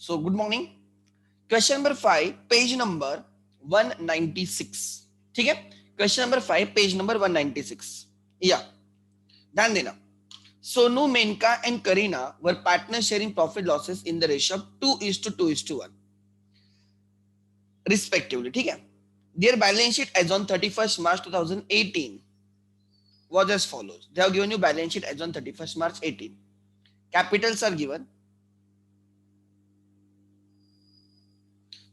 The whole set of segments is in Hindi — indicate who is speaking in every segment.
Speaker 1: So good morning. Question number 5, page number 196. ठीक है, क्वेश्चन नंबर 5 पेज नंबर 196. या ध्यान देना. Sonu, Menka and Kareena were partner sharing profit losses in the ratio of 2:2:1 respectively. ठीक है. Their balance sheet as on 31st March 2018 was as follows. They have given you balance sheet as on 31st March 18. Capitals are given.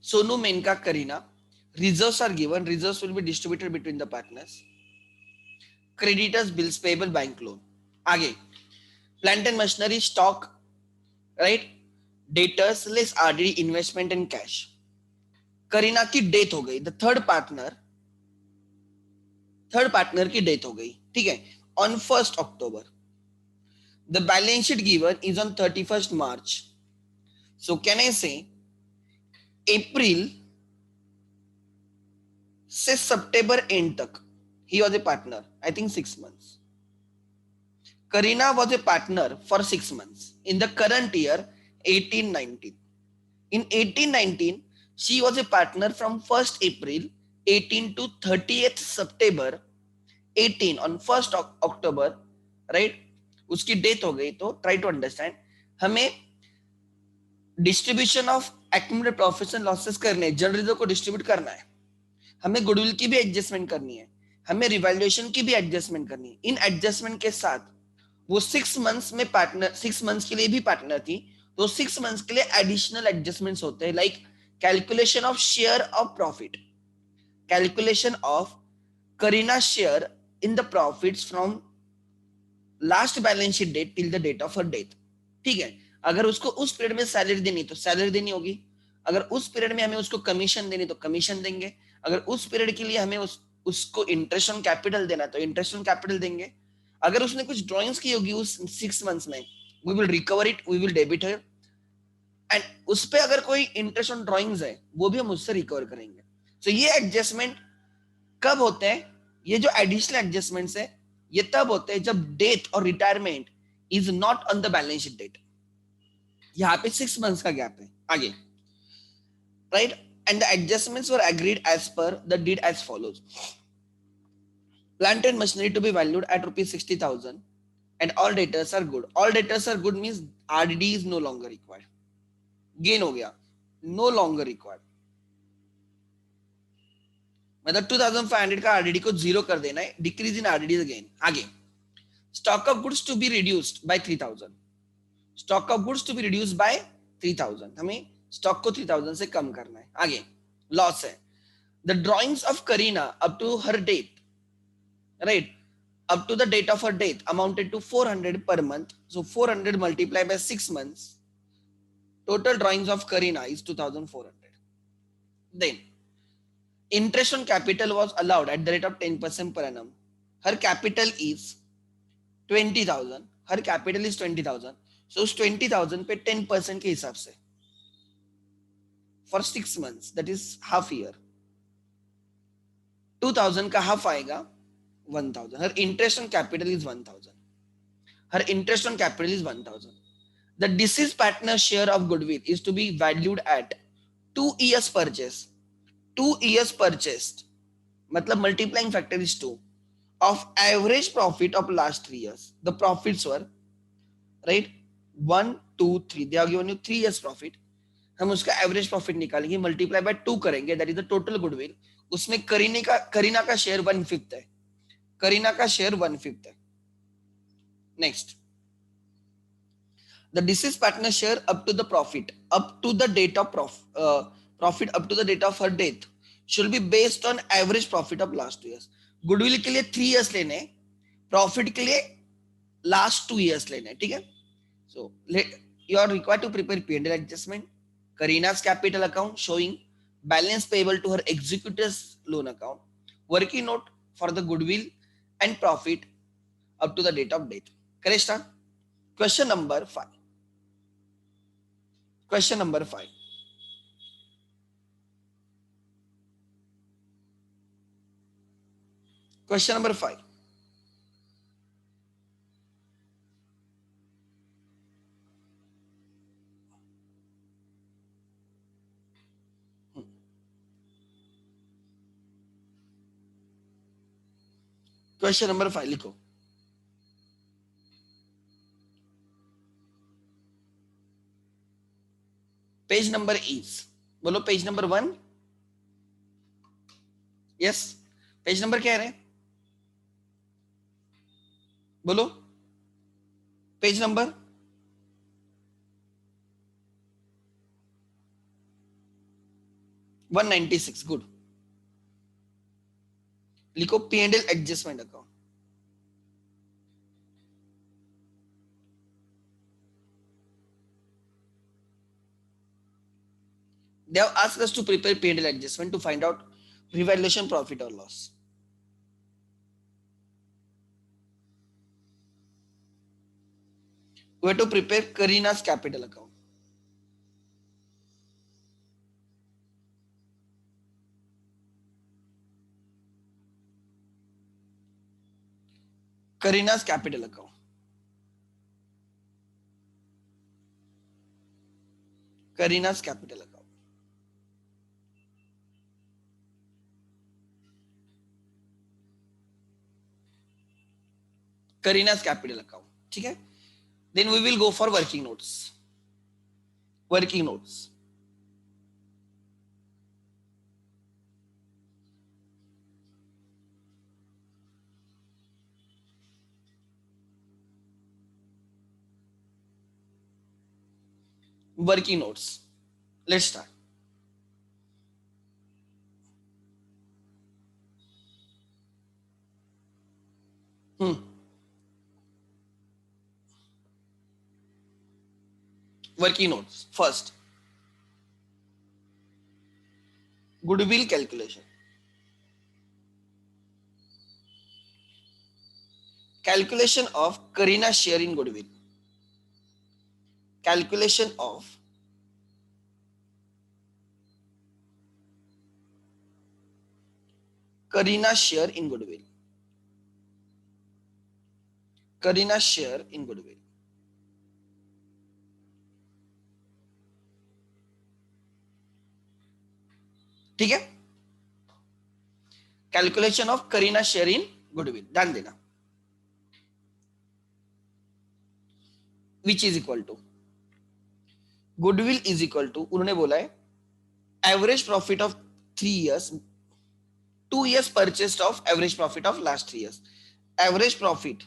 Speaker 1: Sonu, Menka, Karina. Reserves are given. Reserves will be distributed between the partners. Creditors, bills payable, bank loan. आगे plant and machinery, stock, right? Debtors less RDD, investment and cash. Kareena की डेथ हो गई. द थर्ड पार्टनर की डेथ हो गई. ठीक है, on 1st October. The balance sheet given is on 31st March. So can I से अप्रैल से सितंबर एंड तक he was a partner, I think 6 months. Karina was a partner for 6 months in the current year 18-19. In 18-19, she was a partner from 1st April 18 to 30th September 18. On 1st October, right? उसकी डेथ हो गई. तो ट्राई टू अंडरस्टैंड. हमें distribution of accumulated profits and losses करने, जनरल को डिस्ट्रीब्यूट करना है. हमें गुडविल की भी एडजस्टमेंट करनी है, हमें रिवैल्यूएशन की भी एडजस्टमेंट करनी है. इन एडजस्टमेंट के साथ वो 6 मंथ्स में पार्टनर, 6 मंथ्स के लिए भी पार्टनर थी, तो 6 मंथ्स के लिए एडिशनल एडजस्टमेंट्स होते हैं, like calculation of share of profit, calculation of Kareena share in the profits from last balance sheet date till the date of her death. ठीक है, अगर उसको उस पीरियड में सैलरी देनी तो सैलरी देनी होगी, अगर उस पीरियड में हमें उसको कमीशन देनी तो कमीशन देंगे, अगर उस पीरियड के लिए हमें उसको इंटरेस्ट ऑन कैपिटल देना तो इंटरेस्ट ऑन कैपिटल देंगे. अगर उसने कुछ ड्राइंग्स की होगी उस 6 मंथ्स में, we will recover it, we will debit her. And उस पे अगर कोई इंटरेस्ट ऑन ड्राइंग्स है वो भी हम उससे रिकवर करेंगे. सो ये एडजस्टमेंट कब होते हैं? ये जो एडिशनल एडजस्टमेंट्स है ये तब होते हैं जब डेथ और retirement is not on the balance sheet date. यहाँ पे 6 मंथ्स का गैप है. आगे, right? And the adjustments were agreed as per the deed as follows. Plant and machinery to be valued at rupees 60,000 and all debtors are good. All debtors are good means RDD is no longer required. Gain हो गया, no longer required. मतलब 2500 का RDD को जीरो कर देना है, डिक्रीज इन RDD अगेन. आगे, stock of goods to be reduced by 3000. Stock of goods to be reduced by 3000. हमें स्टॉक को 3000 से कम करना है. आगे, लॉस है. The drawings of Kareena up to her date, right, up to the date of her death amounted to 400 per month. So 400 multiplied by 6 months, total drawings of Karina is 2400. Then interest on capital was allowed at the rate of 10% per annum. Her capital is 20,000. Her capital is 20,000. So उस 20,000 पे 10% के हिसाब से for 6 months, that is half year, 2,000 का half आएगा 1,000. Her interest on capital is 1,000. Her interest on capital is 1,000. The deceased partner's share of goodwill is to be valued at 2 years purchase. 2 years purchased, matlab multiplying factor is 2 of average profit of last 3 years. The profits were, right, 1, 2, 3. They have given you 3 years profit. हम उसका एवरेज प्रॉफिट निकालेंगे, मल्टीप्लाई बाय 2 करेंगे, that is the total goodwill. उसमें करीना का शेयर 1/5 है. करीना का शेयर 1/5 है. Next, the deceased partner share up to the profit up to the date of profit up to the date of her death should be based on average profit of last 2 years. गुडविल के लिए 3 years लेने, प्रॉफिट के लिए लास्ट 2 years लेने. ठीक है. सो you are required to prepare P&L adjustment, Karina's capital account showing balance payable to her executor's loan account, working note for the goodwill and profit up to the date of death. Correct? Question number 5. Question number 5. Question number 5. Question number 5 लिखो। पेज नंबर इज, बोलो page number 1। Yes, page number क्या है? बोलो पेज नंबर। वन 196। गुड। लिखो P&L adjustment account. They have asked us to prepare P&L adjustment to find out revaluation profit or loss. We have to prepare Karina's capital account. Karina's capital account. Karina's capital account. Karina's capital account. ठीक है? Then we will go for working notes. Working notes. Working notes. Let's start. Working notes. First, goodwill calculation. Calculation of Karina's share in goodwill. Calculation of Karina's share in goodwill. Karina's share in goodwill. ठीक है? Calculation of Kareena share in goodwill, ध्यान देना। Which is equal to, goodwill is equal to, उन्होंने बोला है average profit of 3 years, 2 years purchased of average profit of last 3 years, average profit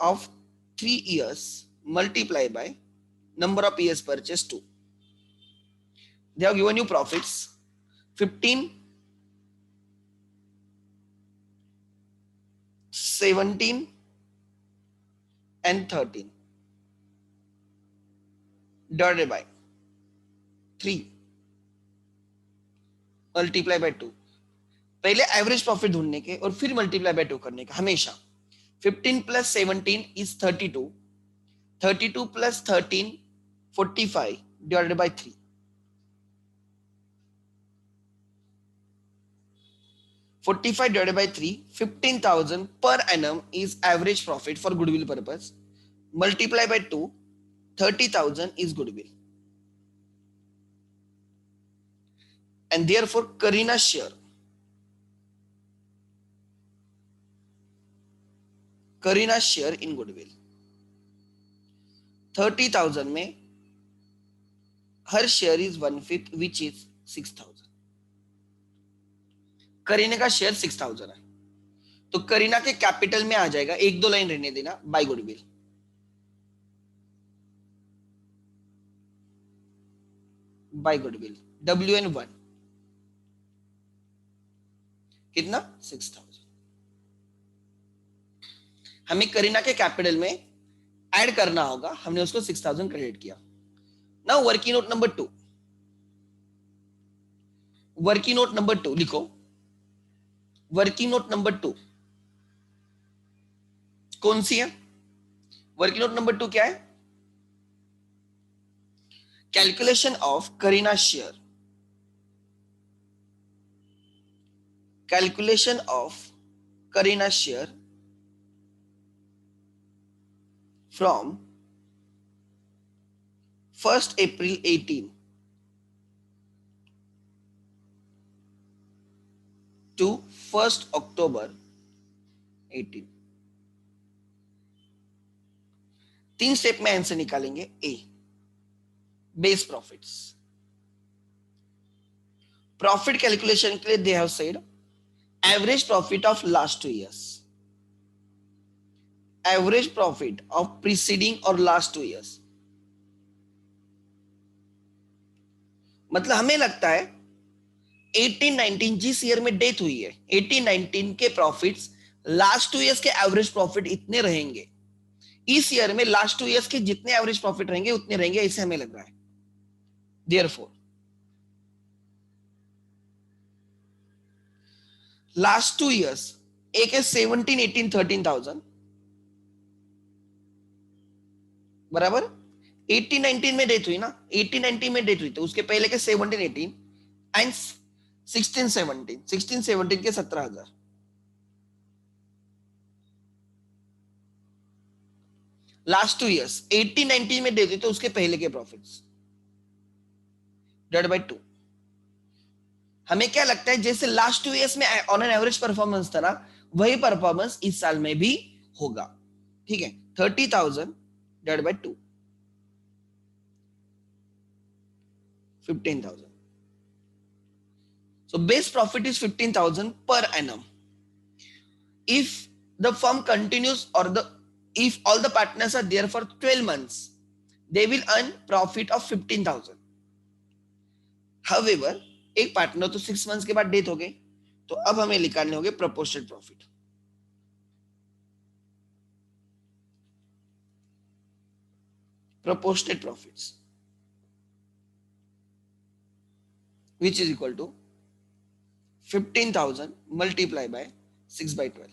Speaker 1: of 3 years multiply by number of years purchased 2. They have given you profits 15, 17 and 13 divided by 3 multiply by 2। पहले एवरेज प्रॉफिट ढूंढने के और फिर मल्टीप्लाई बाय 2 करने का हमेशा। 15 plus 17 is 32, 32 plus 13 45 divided by 3, 45 divided by 3, 15,000 per annum is average profit for goodwill purpose, multiply by 2, 30,000 is goodwill, and therefore Karina's share in goodwill 30,000 में हर share is 1/5 which is 6,000। Kareena का शेयर 6,000 है, तो करीना के कैपिटल में आ जाएगा, 1-2 लाइन रहने देना, bye goodwill. Bye goodwill WN1 कितना 6,000। हमें करीना के कैपिटल में ऐड करना होगा, हमने उसको 6,000 क्रेडिट किया। Now working note number 2, working note number 2 लिखो। वर्किंग नोट नंबर 2 कौन सी है? वर्किंग नोट नंबर 2 क्या है? Calculation of Kareena share, calculation of Kareena share from 1st April 18 to 1 October 18। 3 step में आंसर निकालेंगे। A, base profits. Profit calculation के लिए they have said average profit of last 2 years, average profit of preceding और लास्ट 2 years। मतलब हमें लगता है 18-19 जिस ईयर में डेथ हुई है, 18-19 के प्रॉफिट्स लास्ट 2 years के एवरेज प्रॉफिट इतने रहेंगे, इस ईयर में लास्ट 2 years के जितने एवरेज प्रॉफिट रहेंगे उतने रहेंगे, इसे हमें लग रहा है। देयरफॉर लास्ट 2 years, एक है 17, 18, 13,000 बराबर। 18-19 में डेथ हुई ना, 18-19 में डेथ हुई तो उसके पहले के 17-18 एंड 16-17, 16-17 के 17,000। लास्ट 2 years 18-19 में डेथ हुई तो उसके पहले के प्रॉफिट्स डिवाइड बाय 2। हमें क्या लगता है जैसे लास्ट 2 years में ऑन एन एवरेज परफॉर्मेंस था ना, वही परफॉर्मेंस इस साल में भी होगा। ठीक है, 30,000 divide by 2, 15,000। So base profit is 15,000 per annum. If the firm continues or if all the partners are there for 12 months, they will earn profit of 15,000. However, एक पार्टनर तो 6 months के बाद डेथ हो गई, तो अब हमें निकालने होंगे proportional profit. proportionate profits, which is equal to 15,000 multiplied by 6 by 12.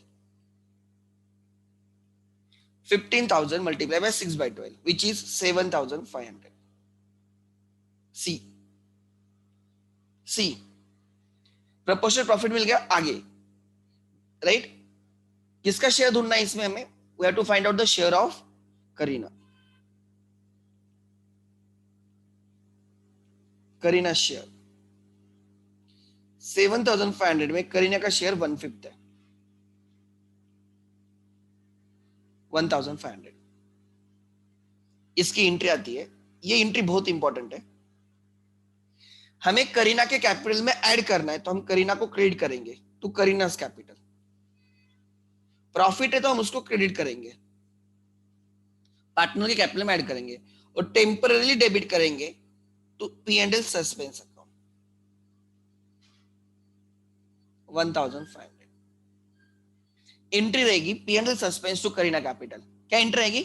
Speaker 1: 15,000 multiplied by 6 by 12, which is 7,500. C. proportionate profit मिल गया। आगे राइट, किसका शेयर ढूंढना है इसमें हमें? we have to find out the share of Kareena share. 7,500 में करीना का शेयर 1/5 है, 1,500। इसकी एंट्री आती है, ये एंट्री बहुत इंपॉर्टेंट है। हमें करीना के कैपिटल में ऐड करना है, तो हम करीना को क्रेडिट करेंगे टू करीनास कैपिटल। प्रॉफिट है तो हम उसको क्रेडिट करेंगे, पार्टनर के कैपिटल में ऐड करेंगे, और टेम्पररी डेबिट करेंगे to P&L suspense account 1,500। Entry रहेगी P&L suspense to Kareena capital. क्या एंट्री रहेगी?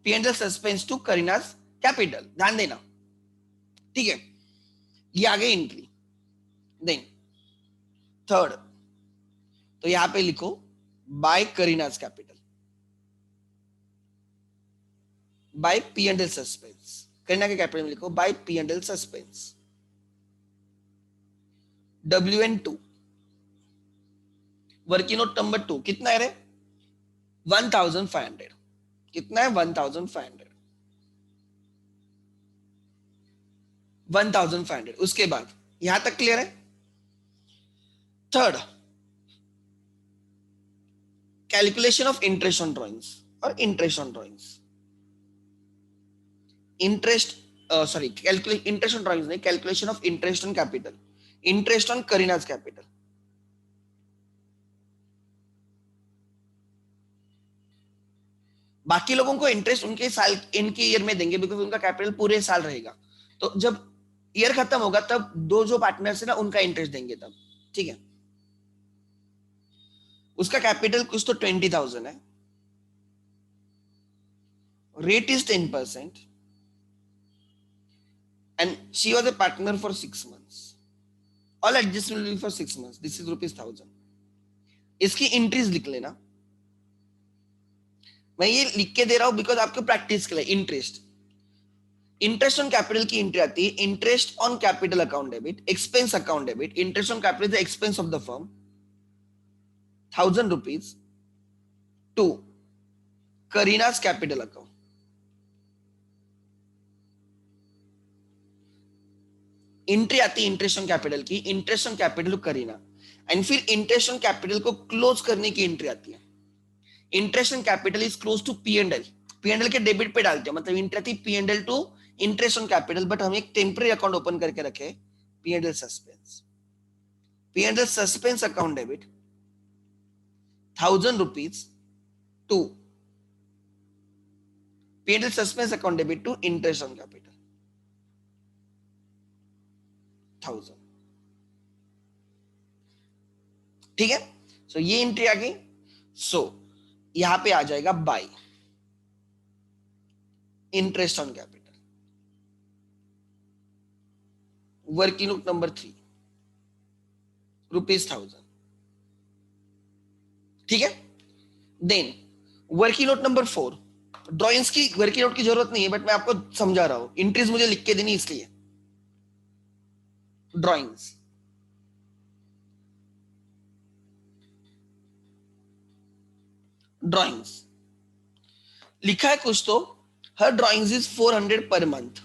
Speaker 1: P&L suspense to Kareena's capital. ध्यान देना, ठीक है, ये आ गई एंट्री। देन थर्ड, तो यहां पे लिखो by Kareena's capital, by P&L suspense. Kareena के कैपिटल में लिखो by P&L suspense. WN2 working note number 2 कितना है रे? 1,500। कितना है? 1,500। 1,500। उसके बाद यहां तक क्लियर है? Third, calculation of interest on drawings और interest on drawings. Interest interest on drawings नहीं, calculation of interest on capital, interest on Kareena's capital. बाकी लोगों को इंटरेस्ट उनके साल, इनके ईयर में देंगे, बिकॉज उनका कैपिटल पूरे साल रहेगा। तो जब ईयर खत्म होगा तब दो जो पार्टनर्स है ना, उनका इंटरेस्ट देंगे तब। ठीक है, उसका कैपिटल कुछ तो 20,000 है, rate is 10%, and she was a partner for 6 months. All adjustment will be for 6 months. This is ₹1,000. इसकी इंट्रीज लिख लेना। मैं ये लिख के दे रहा हूं बिकॉज आपको प्रैक्टिस के लिए। इंटरेस्ट ऑन कैपिटल की एंट्री आती है interest on capital account debit, expense account debit. Interest on capital the expense of the firm, ₹1,000 to Kareena's capital account. Entry आती है इंटरेस्ट ऑन कैपिटल की, interest on capital to Kareena, and फिर इंटरेस्ट ऑन कैपिटल को क्लोज करने की एंट्री आती है. Interest on capital is close to P&L. P&L के डेबिट पे डालते हैं, मतलब एंट्री आती P&L to interest on capital, but हम एक टेम्पररी अकाउंट ओपन करके रखे P&L suspense. P&L suspense account debit 1,000 rupees to P&L suspense account debit to interest on capital 1,000. ठीक है. सो ये एंट्री आ गई. सो यहां पे आ जाएगा by interest on capital. Working note number 3 ₹1,000. ठीक है. Then working note number 4. Drawings की वर्किंग नोट की जरूरत नहीं है, बट मैं आपको समझा रहा हूं, एंट्रीज मुझे लिख के देनी इसलिए. ड्रॉइंग्स ड्रॉइंग्स लिखा है कुछ तो, हर drawings is 400 per month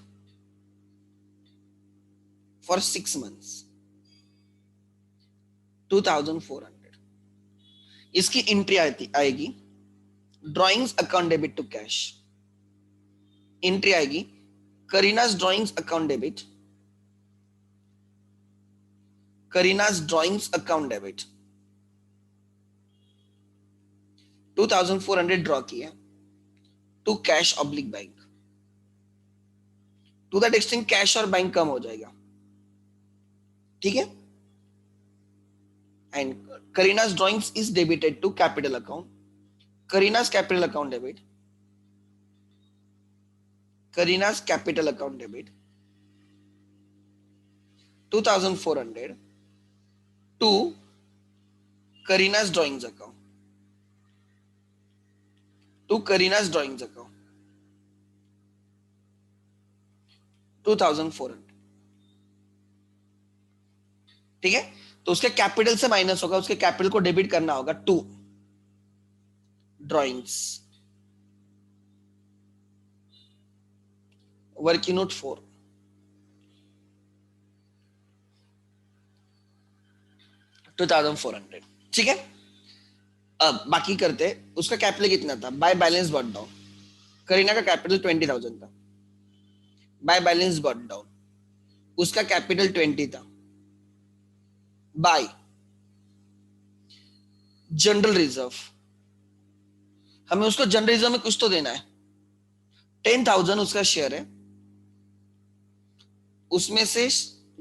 Speaker 1: for 6 months 2,400. इसकी एंट्री आएगी drawings account debit to cash. Entry आएगी Karina's drawings account debit, Karina's drawings account debit 2,400 draw किया to cash oblique bank. To that extent cash और बैंक कम हो जाएगा. ठीक है. And Karina's drawings is debited to capital account. Karina's capital account debit, Karina's capital account debit 2,400 to Karina's drawings account. To Karina's drawings account 2,400. ठीक है. तो उसके कैपिटल से माइनस होगा, उसके कैपिटल को डेबिट करना होगा टू ड्रॉइंग्स. Working note 4 2,400. ठीक है. अब बाकी करते हैं. उसका कैपिटल कितना था? By balance bot down. Kareena का कैपिटल 20,000 था. बाय बैलेंस बॉट डाउन उसका कैपिटल 20 था. बाय जनरल रिजर्व, हमें उसको जनरल रिजर्व में कुछ तो देना है. 10,000 उसका शेयर है, उसमें से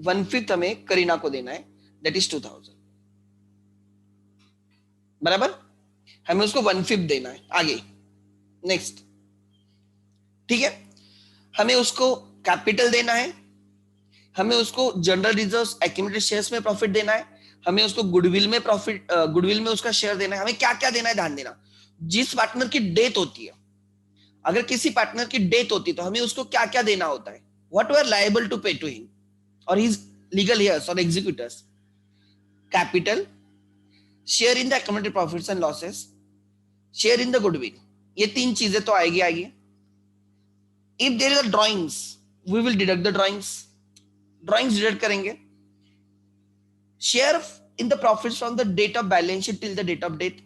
Speaker 1: 1/5 हमें करीना को देना है, दैट इज 2,000. बराबर. हमें उसको 1/5 देना है. आगे नेक्स्ट. ठीक है. हमें उसको कैपिटल देना है, हमें उसको जनरल रिजर्व्स एक्यूमुलेटेड शेयर्स में प्रॉफिट देना है, हमें उसको गुडविल में प्रॉफिट गुडविल में उसका शेयर देना है. हमें क्या क्या देना है ध्यान देना. जिस पार्टनर की डेथ होती है, अगर किसी पार्टनर की डेथ होती है तो हमें उसको क्या क्या देना होता है. What we are liable to pay to him और हिज लीगल हेयर्स और executors. Capital, share in the accumulated profits and losses, share in the goodwill. ये तीन चीजें तो आएगी. If there is a drawings we will deduct the drawings. Drawings deduct करेंगे. Share in the profits from the date of balance sheet till the date of death.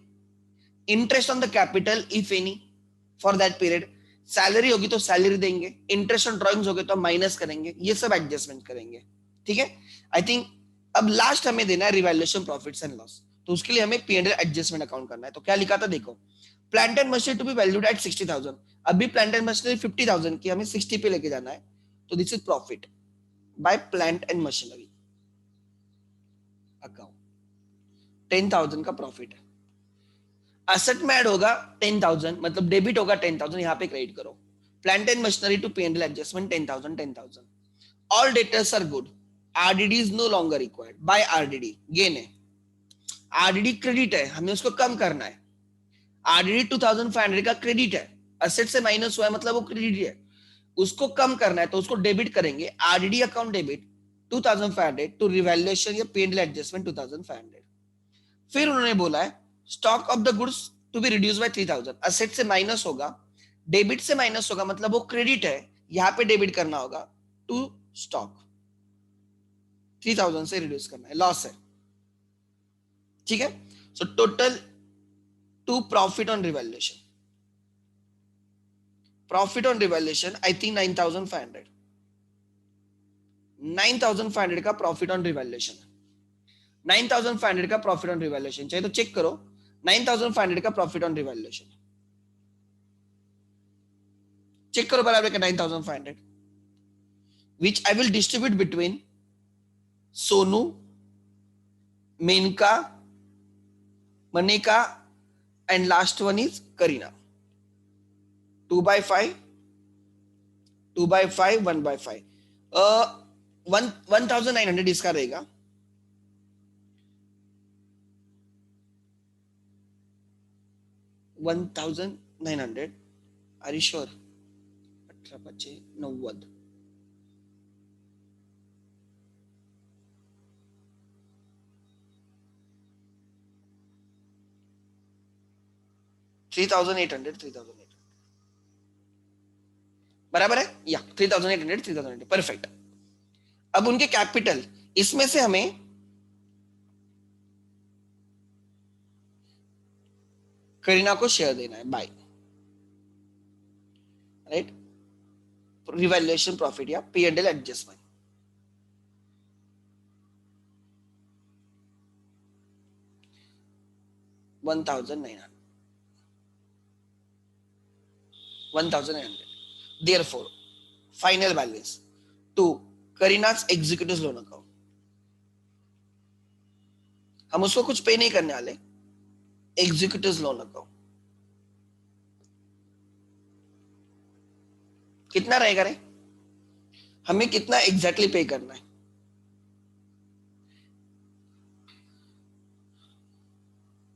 Speaker 1: Interest on the capital if any for that period. Salary होगी तो सैलरी देंगे, इंटरेस्ट ऑन ड्राइंग्स होगे तो माइनस करेंगे. ये सब एडजस्टमेंट करेंगे. ठीक है. आई थिंक अब लास्ट हमें देना है रिवैल्यूएशन प्रॉफिट्स एंड लॉस. तो उसके लिए हमें P&L एडजस्टमेंट अकाउंट करना है. तो क्या लिखा था देखो, plant and machinery to be valued at 60,000. अभी प्लांट एंड मशीनरी 50,000 की, हमें 60 पे लेके जाना है. तो this is profit by plant and machinery account. 10,000 का प्रॉफिट है. असेट में ऐड होगा 10,000, मतलब डेबिट होगा 10,000, यहाँ पे क्रेडिट करो. Plant and machinery to P&L adjustment 10,000 10,000. All debtors are good. RDD is no longer required. By RDD gain है. RDD क्रेडिट है, हमें उसको कम करना है. RDD 2,500 का क्रेडिट है, असेट से माइनस हुआ है मतलब वो क्रेडिट है, उसको कम करना है तो उसको डेबिट करेंगे. RDD account debit 2,500 to revaluation या P&L एडजस्टमेंट 2,500. फिर उन्होंने बोला है stock of the goods to be reduce by 3,000. Asset से माइनस होगा, डेबिट से माइनस होगा, मतलब वो क्रेडिट है, यहाँ पे डेबिट करना होगा टू स्टॉक. 3,000 से रिड्यूस करना है, लॉस है. ठीक है. So total to profit on revaluation. Profit on revaluation I think 9,500. 9,500 का प्रॉफिट ऑन रिवैल्यूएशन. 9,500 का प्रॉफिट ऑन रिवैल्यूएशन चाहिए तो चेक करो. 9,500 का प्रॉफिट ऑन रिवैल्यूएशन चेक करो बराबर का 9,500, which I will distribute between Sonu, Menka, Manika, and last one is Karina. 2/5, 2/5, 1/5. 1,900 इसका रहेगा. 1,900. Are you sure? 18/5 3,800. 3,800 बराबर है या 3,800. 3,800 परफेक्ट. अब उनके कैपिटल इसमें से हमें करीना को शेयर देना है बाय राइट. रिवैल्यूएशन प्रॉफिट या P&L adjustment. $1,900. Therefore, final balance to Karina's executives loan account. हम उसको कुछ पे नहीं करने वाले. Executives loan account कितना रहेगा रे? हमें कितना एग्जैक्टली पे करना है?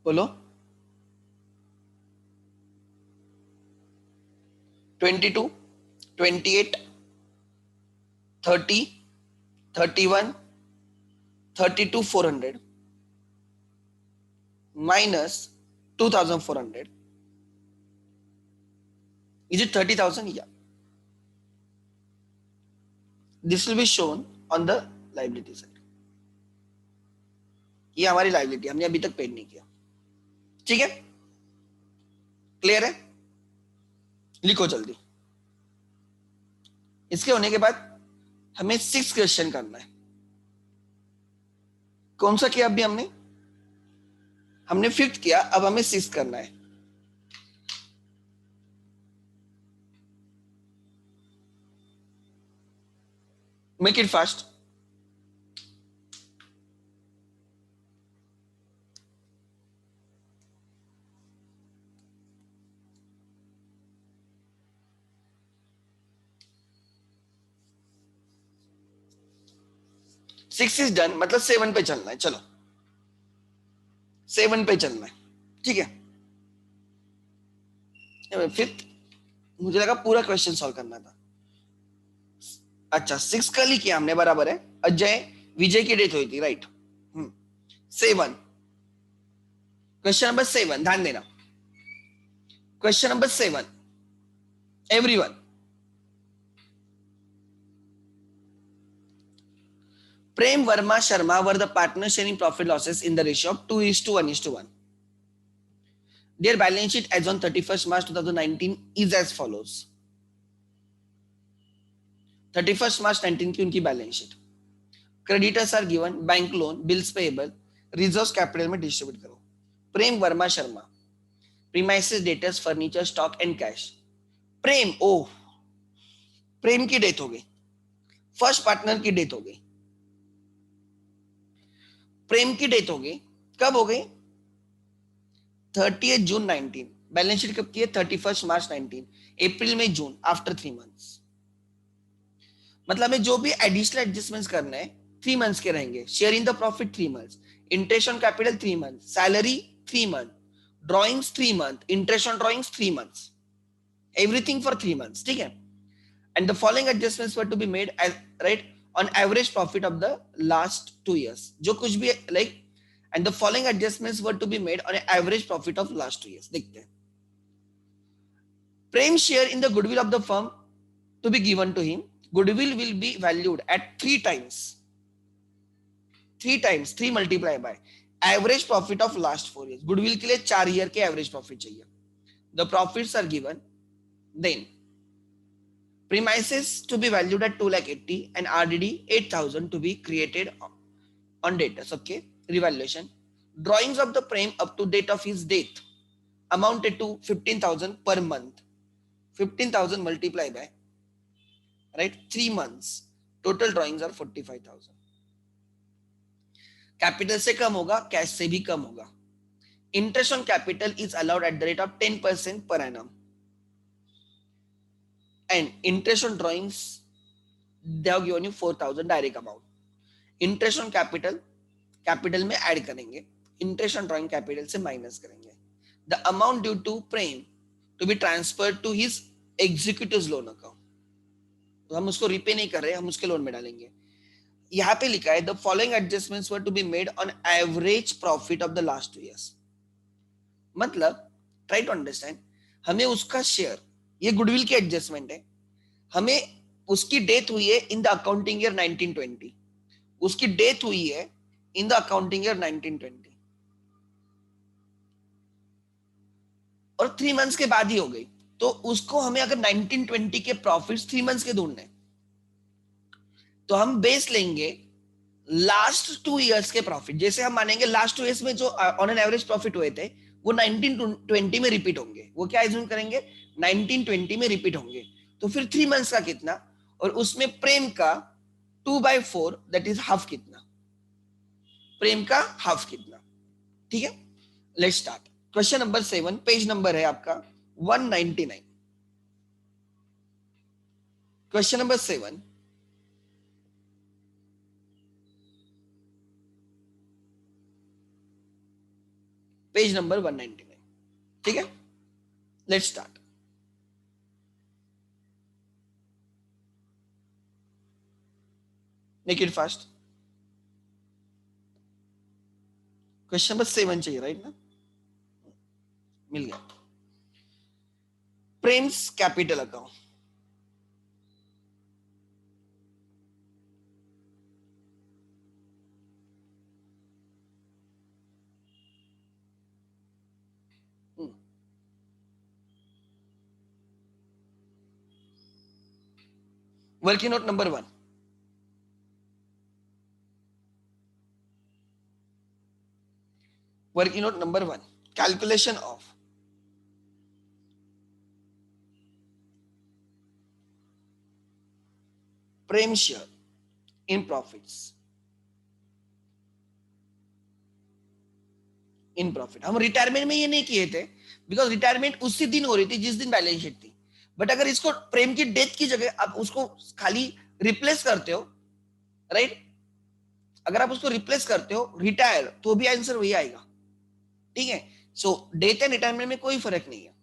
Speaker 1: बोलो. 22, 28, 30, 31, 32,400 minus 2,400. Is it 30,000? Yeah. This will be shown on the liability side. ये हमारी लाइबिलिटी हमने अभी तक पेड नहीं किया. ठीक है, क्लियर है? लिखो जल्दी. इसके होने के बाद हमें 6 क्वेश्चन करना है. कौन सा किया अभी हमने 5th किया. अब हमें 6 करना है. Make it fast. Six is done मतलब 7 पे चलना है. चलो 7 पे चलना है. ठीक है. 5th मुझे लगा पूरा क्वेश्चन सॉल्व करना था. अच्छा 6 कल ही किया हमने बराबर है. अजय विजय की डेथ हुई थी राइट. 7 क्वेश्चन नंबर 7 ध्यान देना. Question number 7 everyone. Prem Verma Sharma were the partners sharing profit losses in the ratio of 2:1:1. Their balance sheet as on 31st March 2019 is as follows. 31st March 19 की उनकी balance sheet. Creditors are given, bank loan, bills payable, reserves capital में डिस्ट्रीब्यूट करो. Prem Verma Sharma, premises, debtors, furniture, stock and cash. Prem Prem की डेथ हो गई. फर्स्ट पार्टनर की डेथ हो गई. प्रेम की डेथ हो गई. कब हो गई? 30 जून 19. बैलेंस शीट कब की है? 31 मार्च 19. अप्रैल में जून आफ्टर 3 मंथ्स. मतलब हमें जो भी एडिशनल एडजस्टमेंट्स करना है 3 मंथ्स के रहेंगे. Share in the profit 3 months, interest on capital 3 months, salary 3 month, drawings 3 month, interest on drawings 3 months, everything for 3 months. ठीक है. And the following adjustments were to be made right on average profit of the last 2 years. जो कुछ भी like and the following adjustments were to be made on an average profit of last 2 years. देखते हैं. Prem share in the goodwill of the firm to be given to him. Goodwill will be valued at 3 times. 3 times 3 multiplied by average profit of last 4 years, गुडविल के लिए 4 ईयर के एवरेज प्रॉफिट चाहिए. The profits are given. Then premises to be valued at 2,80,000 and RDD 8,000 to be created on debtors. Okay, revaluation. Drawings of the frame up to date of his death amounted to 15,000 per month. 15,000 multiplied by, right, 3 months. Total drawings are 45,000. Capital से कम होगा, कैश से भी कम होगा. Interest on capital is allowed at the rate of 10% per annum. And interest on drawings, they have given you 4,000 direct amount. Interest on capital, कैपिटल में ऐड करेंगे, इंटरेस्ट ऑन ड्रॉइंग कैपिटल से माइनस करेंगे. The amount due to Prem to be transferred to his executive loan account. तो हम उसको रिपे नहीं कर रहे, हम उसके लोन में डालेंगे. यहाँ पे लिखा है the following adjustments were to be made on average profit of the last 2 years. मतलब ट्राई टू अंडरस्टैंड, हमें उसका शेयर, ये गुडविल की एडजस्टमेंट है, हमें उसकी डेथ हुई है इन द अकाउंटिंग ईयर 1920, उसकी डेथ हुई है इन द अकाउंटिंग ईयर 1920 और 3 मंथ्स के बाद ही हो गई. तो उसको हमें अगर 1920 के प्रॉफिट्स 3 मंथ्स के ढूंढने, तो हम बेस लेंगे लास्ट 2 years के प्रॉफिट. जैसे हम मानेंगे लास्ट 2 years में जो ऑन एन एवरेज प्रॉफिट हुए थे वो 1920 में रिपीट होंगे. वो क्या एज्यूम करेंगे, 1920 में रिपीट होंगे. तो फिर 3 मंथ्स का कितना, और उसमें प्रेम का 2/4 दैट इज हाफ कितना, प्रेम का हाफ कितना. ठीक है, let's start. Question number 7, page number है आपका 199. Question number 7, page number 199. ठीक है, let's start. Make it fast. Question number 7 चाहिए, राइट ना, मिल गया. Prem's capital account. Working note number 1. Working note number 1. Calculation of prem share in profits. In profit हम रिटायरमेंट में ये नहीं किए थे, बिकॉज रिटायरमेंट उसी दिन हो रही थी जिस दिन बैलेंस शीट थी. बट अगर इसको प्रेम की डेथ की जगह आप उसको खाली रिप्लेस करते हो, राइट, अगर आप उसको रिप्लेस करते हो रिटायर, तो भी आंसर वही आएगा. ठीक है, सो डेथ एंड रिटायरमेंट में कोई फर्क नहीं है.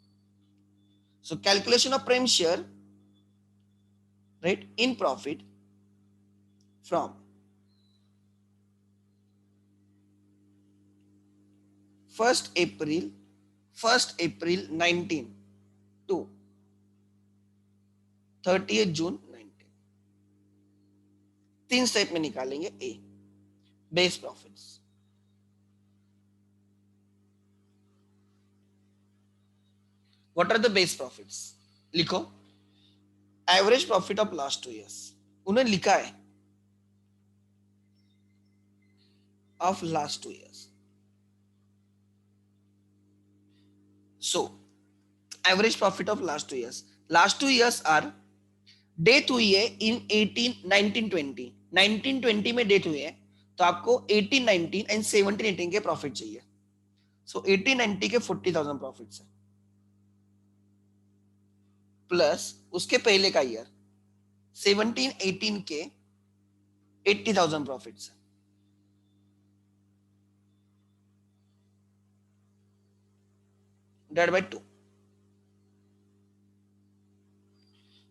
Speaker 1: So calculation of Prem share, right, in profit from 1st April 19 to 30th June 19. 3 step में निकालेंगे. A, base profits. What are the base profits? लिखो average profit of last 2 years. उन्होंने लिखा है of last 2 years. So, average profit of last 2 years. Last 2 years are, death हुई है इन 1920. 1920 में डेथ हुई है, तो आपको 1819 एंड 1718 के प्रॉफिट चाहिए. सो 1890 के 40,000 प्रॉफिट्स है, प्लस उसके पहले का ईयर 1718 के 80,000 प्रॉफिट्स है. divided by 2.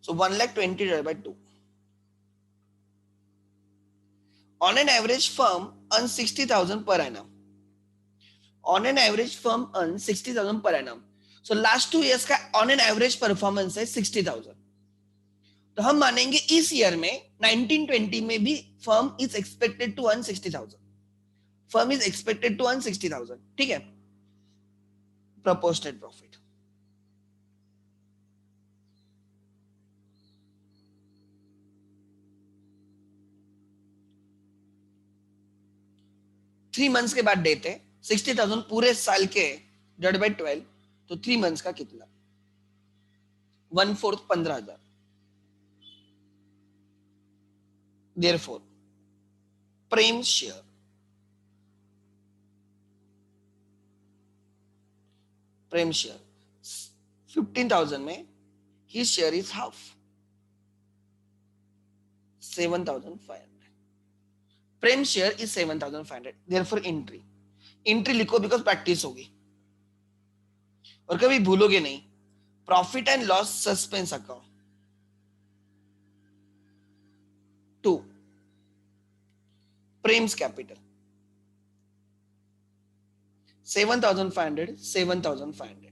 Speaker 1: So 1,20,000 divided by 2. On an average, firm earns 60,000 per annum. On an average, firm earns 60,000 per annum. So last 2 years का on an average performance है 60,000. तो हम मानेंगे इस ईयर में 1920 में भी firm is expected to earn 60,000. Firm is expected to earn 60,000, ठीक है, प्रपोर्शनेट प्रॉफिट। थ्री मंथ्स के बाद देते हैं 60,000 पूरे साल के डिवाइड बाय 12, तो 3 मंथ्स का कितना, 1/4 15,000। Therefore Prem share, Prem share 15,000 में his share is half, 7,500। Prem share is 7,500, therefore entry, entry लिखो बिकॉज प्रैक्टिस होगी और कभी भूलोगे नहीं। Profit and loss suspense account 2, Prem's capital 7,500, 7,500।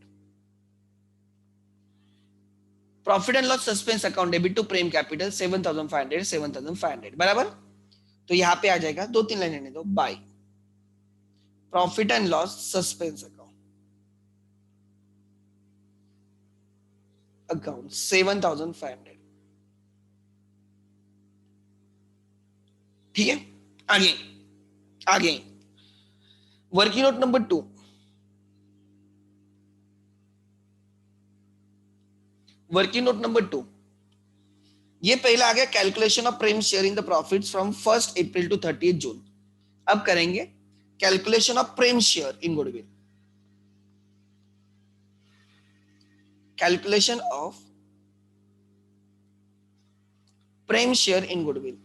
Speaker 1: Profit and loss suspense account debit to Prem capital 7,500, 7,500 बराबर। तो यहां पे आ जाएगा, 2-3 लाइन रहने दो, by profit and loss suspense account 7,500, ठीक है। आगे आगे working note number 2, working note number 2, ये पहला आ गया calculation of Prem share in the profits from 1 April to 30 June. अब करेंगे calculation of Prem share in goodwill, calculation of Prem share in goodwill.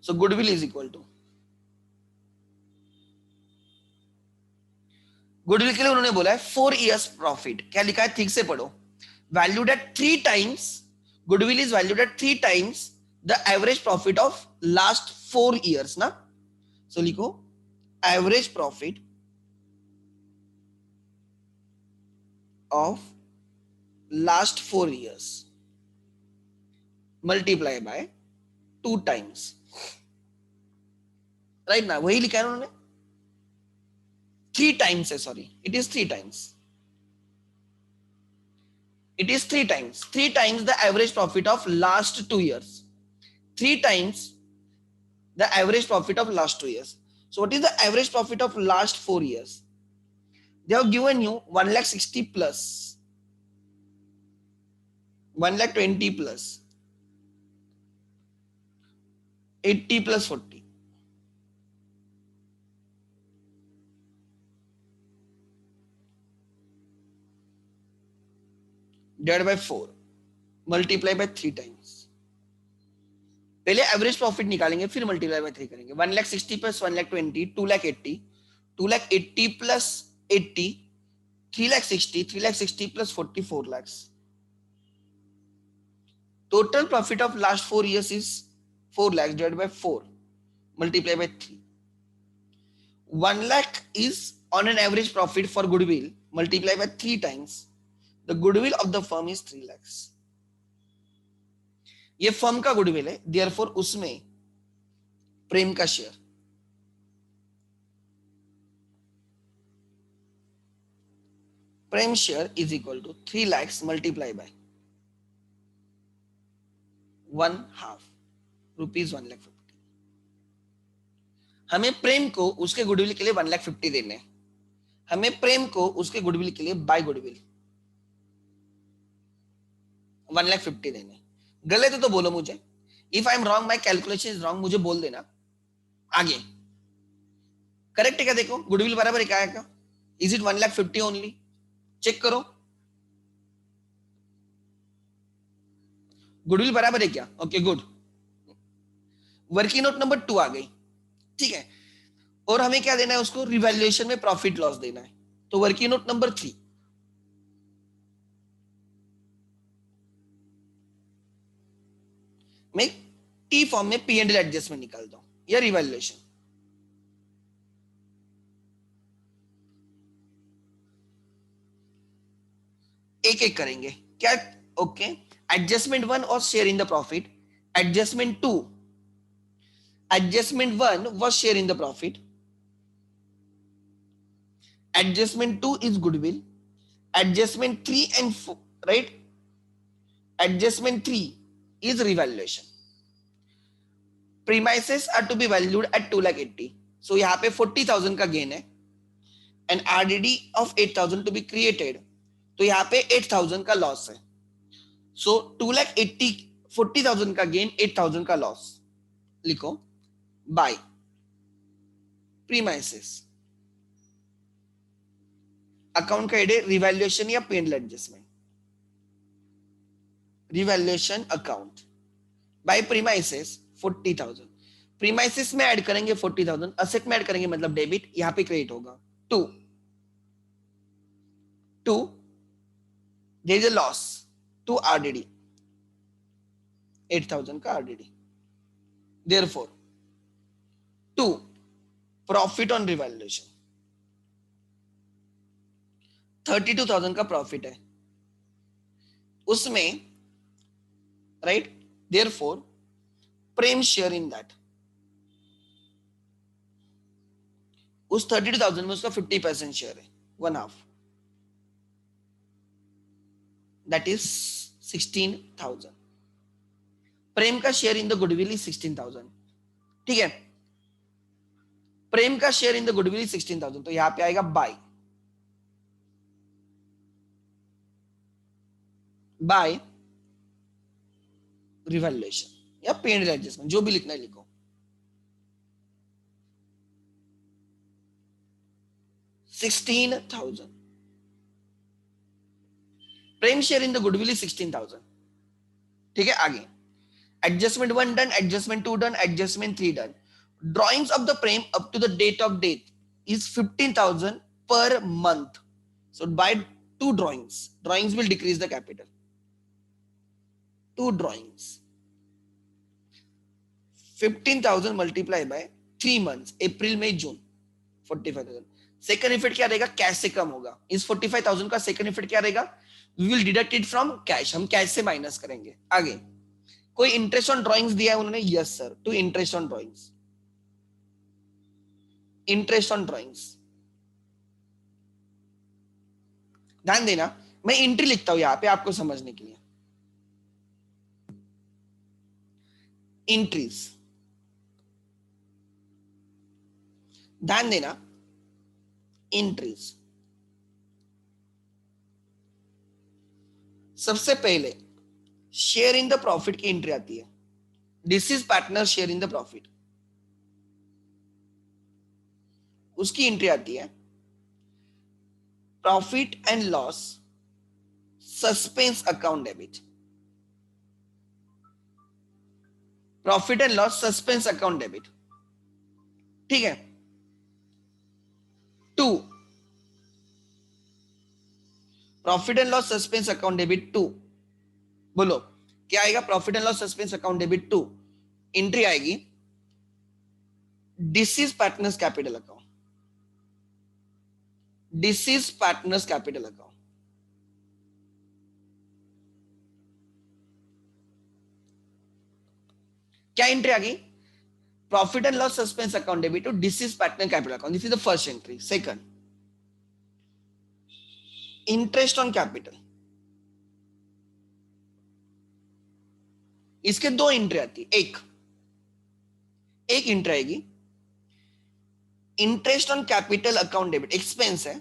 Speaker 1: So goodwill is equal to, goodwill के लिए उन्होंने बोला है 4 इयर्स प्रॉफिट, क्या लिखा है ठीक से पढ़ो, valued at 3 times, goodwill is valued at 3 times the average profit of last 4 years ना। सो लिखो average profit of last 4 years multiply by 2 times, right ना, वही लिखा है उन्होंने, 3 टाइम्स है, sorry it is 3 times, it is 3 times the average profit of last 2 years, 3 times the average profit of last 2 years. So what is the average profit of last 4 years? They have given you 1,60,000 plus 1,20,000 plus 80 plus 40, divided by 4, multiply by 3 times। पहले एवरेज प्रॉफिट निकालेंगे फिर मल्टीप्लाई बाय 3 करेंगे। 1,60,000 plus 1,20,000 2,80,000, 2,80,000 plus 80 3,60,000, 3,60,000 plus 40 4 lakhs। Total profit of last 4 years is 4 lakhs divided by 4 multiplied by 3। 1 lakh is on an average profit for goodwill multiplied by 3 times। The goodwill of the firm is 3 lakhs। ये फर्म का गुडविल है, देयरफॉर उसमें प्रेम का share, Prem share is equal to 3 lakhs multiply by 1/2 rupees 1,50,000। हमें प्रेम को उसके गुडविल के लिए 1,50,000 देने हैं, हमें प्रेम को उसके गुडविल के लिए बाय गुडविल 1,50,000 देने। गलत है तो बोलो मुझे, if I am wrong my calculation is wrong, मुझे बोल देना। आगे करेक्ट है क्या, देखो गुडविल बराबर है क्या है, इज इट 1,50,000 ओनली, चेक करो गुडविल बराबर है क्या, okay good. Working note number 2 आ गई, ठीक है, और हमें क्या देना है उसको, रिवैल्यूएशन में प्रॉफिट लॉस देना है। तो वर्किंग नोट नंबर 3, मैं टी फॉर्म में पी एंड एल एडजस्टमेंट निकालता हूं या रिवैल्यूएशन, एक एक करेंगे क्या, ओके। एडजस्टमेंट 1 और share in the profit, Adjustment 2. Adjustment 1 was share in the profit. Adjustment 2 is goodwill. Adjustment 3 and 4, right? Adjustment 3 is revaluation. Premises are to be valued at 2,80,000. So यहाँ पे 40,000 का गेन है and RDD of 8,000 to be created. तो यहाँ पे 8,000 का लॉस है. So 2,80,000 40,000 का गेन, 8,000 का लॉस. लिखो बाय प्रीमाइसेस. अकाउंट का हेड है रिवैल्यूएशन या P&L adjustment. Revaluation account by premises 40,000. Premises में ऐड करेंगे 40,000, असेट में ऐड करेंगे मतलब डेबिट, यहां पे क्रेडिट होगा 2. There is a loss to RDD, 8,000 का RDD. Therefore 2 profit on revaluation 32,000 का प्रॉफिट है उसमें, right. Therefore Prem share in that. उस 32,000 में उसका 50% शेयर है, 1/2, दैट इज 16,000. प्रेम का share in the goodwill is 16,000. ठीक है, प्रेम का share in the goodwill is 16,000. तो यहां पे आएगा बाय रिवैल्यूएशन या P&L एडजस्टमेंट, जो भी लिखना है लिखो. 16,000. Prem share in the goodwill is 16,000. ठीक है, आगे adjustment 1 done, adjustment 2 done, adjustment 3 done. Drawings of the Prem up to the date of death is 15,000 per month. So by 2 drawings will decrease the capital. 2 drawings. 15,000 multiplied by 3 months, April, May, June, 45,000. Second effect क्या रहेगा, कैश से कम होगा. इस 45,000 का सेकंड इफेक्ट क्या रहेगा, we will deduct it from cash, हम कैश से माइनस करेंगे. आगे कोई इंटरेस्ट ऑन ड्रॉइंग्स दिया है उन्होंने, yes sir, to interest on drawings. Interest on drawings ध्यान देना, मैं एंट्री लिखता हूं यहां पे आपको समझने के लिए. एंट्रीज ध्यान देना, एंट्रीज. सबसे पहले शेयर इन द प्रॉफिट की एंट्री आती है. This is partner share in the profit, उसकी एंट्री आती है profit and loss suspense account debit. Profit and loss suspense account debit. ठीक है. 2 profit and loss suspense account debit 2. बोलो क्या आएगा, profit and loss suspense account debit 2. Entry आएगी this is partners capital account. This is partners capital account. क्या एंट्री आ गई, profit and loss suspense account debit to this is partner capital account. This is the first entry. Second interest on capital, इसके 2 एंट्री आती है. एक एंट्री आएगी interest on capital account debit, expense है,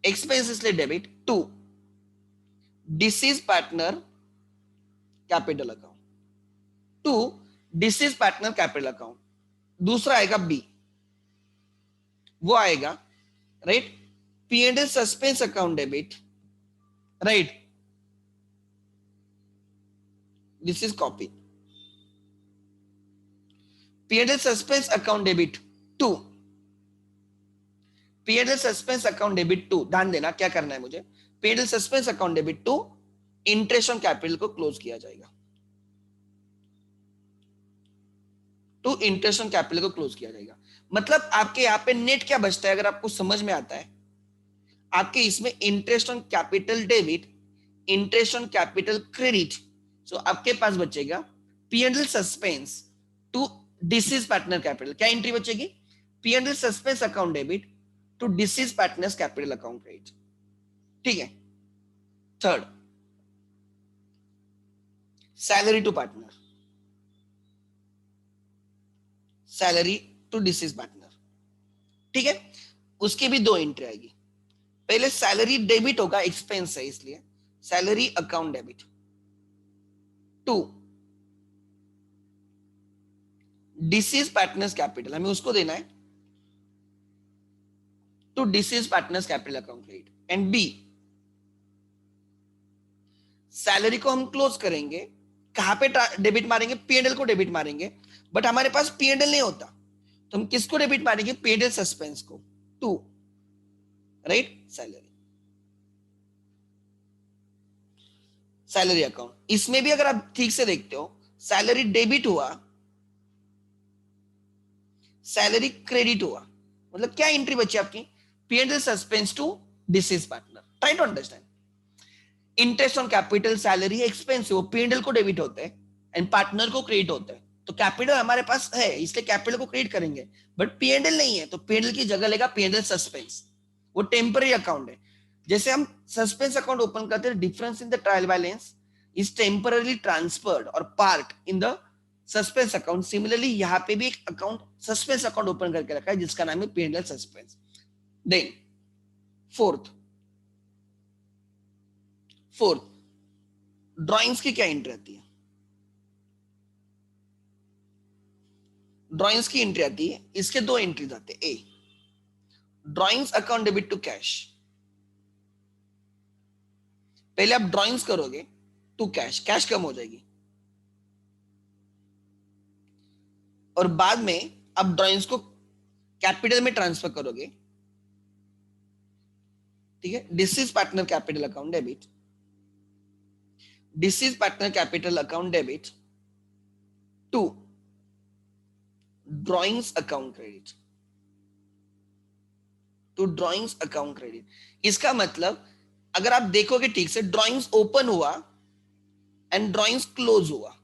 Speaker 1: एक्सपेंस इसलिए debit. 2 this is partner capital account. 2 this is partner capital account. दूसरा आएगा बी, वो आएगा right P&L suspense account debit, right. This is copy. P&L suspense account debit 2. P&L suspense account debit 2. ध्यान देना क्या करना है मुझे, P&L suspense account debit 2 interest on capital को क्लोज किया जाएगा. तो इंटरेस्ट ऑन कैपिटल को क्लोज किया जाएगा. मतलब आपके यहाँ पे नेट क्या बचता है, अगर आपको समझ में आता है, आपके इसमें interest on capital debit, interest on capital credit, so आपके पास बचेगा P&L suspense to deceased partner capital. क्या एंट्री बचेगी? P&L suspense account debit to deceased partners capital account credit. ठीक है। Third, salary to partner, salary to deceased partner. ठीक है, उसकी भी दो एंट्री आएगी। पहले सैलरी डेबिट होगा, एक्सपेंस है इसलिए salary account debit to deceased partners capital, हमें उसको देना है to deceased partners capital account credit. And B, salary को हम क्लोज करेंगे, कहां पे डेबिट मारेंगे? P&L को डेबिट मारेंगे, बट हमारे पास P&L नहीं होता, तो हम किसको डेबिट मारेंगे? P&L सस्पेंस को, to right salary, salary account. इसमें भी अगर आप ठीक से देखते हो, सैलरी डेबिट हुआ, सैलरी क्रेडिट हुआ, मतलब क्या एंट्री बची आपकी? P&L suspense to deceased partner. Try to understand. Interest on capital, salary expense, वो P&L को डेबिट होते हैं एंड पार्टनर को क्रेडिट होता है। तो कैपिटल हमारे पास है, इसलिए कैपिटल को क्रेडिट करेंगे, बट P&L नहीं है, तो P&L की जगह लेगा P&L सस्पेंस। वो टेम्पररी अकाउंट है। जैसे हम सस्पेंस अकाउंट ओपन करते हैं, difference in the trial balance is temporary transferred और park in the suspense account. Similarly यहाँ पे भी एक अकाउंट सस्पेंस अकाउंट ओपन करके रखा है जिसका नाम है P&L suspense. Then fourth, drawings की क्या एंट्री आती है? ड्राइंग्स की एंट्री आती है, इसके दो एंट्रीज आते हैं। A, drawings account debit to cash. पहले आप ड्राइंग्स करोगे टू कैश, कैश कम हो जाएगी, और बाद में आप ड्राइंग्स को कैपिटल में ट्रांसफर करोगे। ठीक है, deceased partner capital account debit, deceased partner capital account debit to drawings account credit, to drawings account credit. इसका मतलब अगर आप देखोगे ठीक से, ड्राइंग्स ओपन हुआ एंड ड्राइंग्स क्लोज हुआ,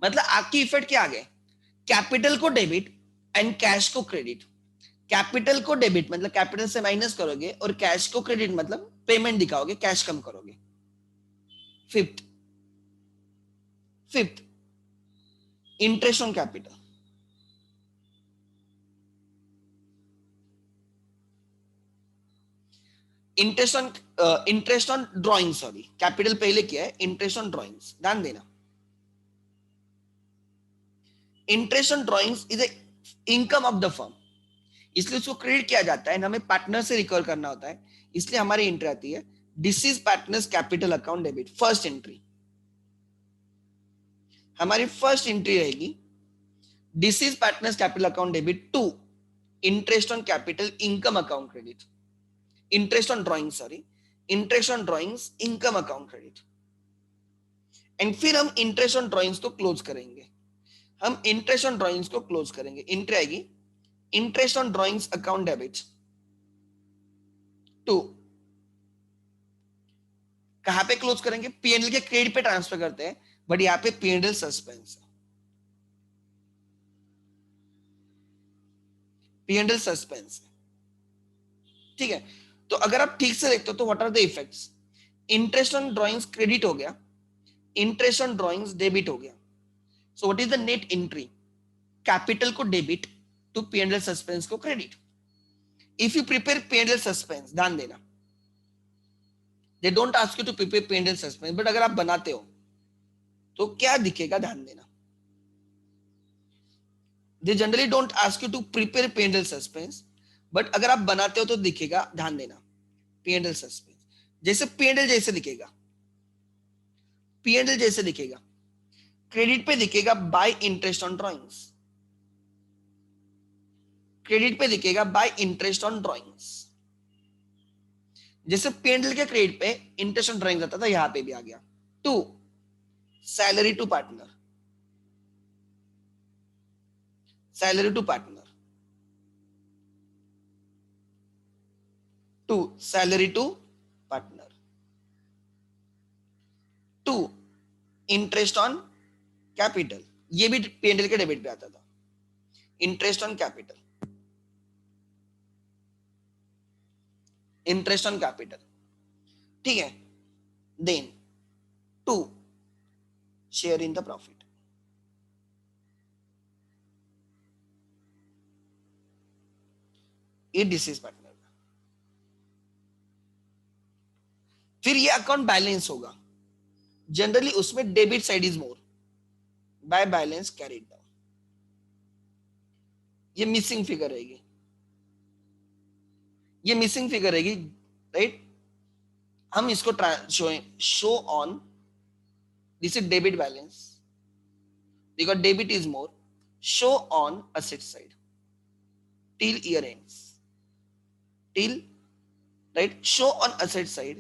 Speaker 1: मतलब आपकी इफेक्ट क्या आ गए? कैपिटल को डेबिट एंड कैश को क्रेडिट। कैपिटल को डेबिट मतलब कैपिटल से माइनस करोगे, और कैश को क्रेडिट मतलब पेमेंट दिखाओगे, कैश कम करोगे। Fifth, interest on capital, interest on drawing, sorry capital पहले किया है, इंटरेस्ट ऑन ड्रॉइंग्स, ध्यान देना। Interest on drawings is a income of the firm, इसलिए उसको क्रेडिट किया जाता है, हमें पार्टनर से रिकवर करना होता है, इसलिए हमारी एंट्री आती है deceased partners capital account debit. First entry, हमारी फर्स्ट एंट्री रहेगी deceased partners capital account debit to interest on capital income account credit, interest on drawing, sorry interest on drawings income account credit. And फिर हम इंटरेस्ट ऑन ड्रॉइंग्स को क्लोज करेंगे, हम इंटरेस्ट ऑन ड्रॉइंग्स को क्लोज करेंगे। एंट्री आएगी interest on drawings account debit to, कहां पे क्लोज करेंगे? P&L के क्रेडिट पे ट्रांसफर करते हैं, बट यहाँ पे P&L सस्पेंस, P&L सस्पेंस। ठीक है, तो अगर आप ठीक से देखते हो तो what are the effects? Interest on drawings credit हो गया, इंटरेस्ट ऑन ड्रॉइंग्स डेबिट हो गया। So what is the net entry? Capital को डेबिट टू P&L सस्पेंस को credit. If you prepare P&L suspense, ध्यान देना, they don't ask you to prepare P&L suspense, but अगर आप बनाते हो तो क्या दिखेगा? ध्यान देना, they generally don't ask you to prepare P&L suspense, but अगर आप बनाते हो तो दिखेगा, ध्यान देना, P&L सस्पेंस जैसे P&L जैसे दिखेगा, P&L जैसे दिखेगा, क्रेडिट पे दिखेगा bye interest on drawings, credit पे दिखेगा बाय इंटरेस्ट ऑन ड्रॉइंग्स। जैसे P&L के क्रेडिट पे इंटरेस्ट ऑन ड्रॉइंग्स आता था, यहां पे भी आ गया। To salary to partner, salary to partner, to salary to partner, to interest on capital, ये भी P&L के डेबिट पे आता था, interest on capital, interest on capital, ठीक है। Then 2, share in the profit, ये डिसीज पार्टनर का। फिर ये अकाउंट बैलेंस होगा, जनरली उसमें debit side is more, by balance carried down, ये मिसिंग फिगर रहेगी, ये मिसिंग फिगर रहेगी, राइट। हम इसको show on, this is debit balance, because debit is more, show on asset side till year ends, till, right, show on asset side,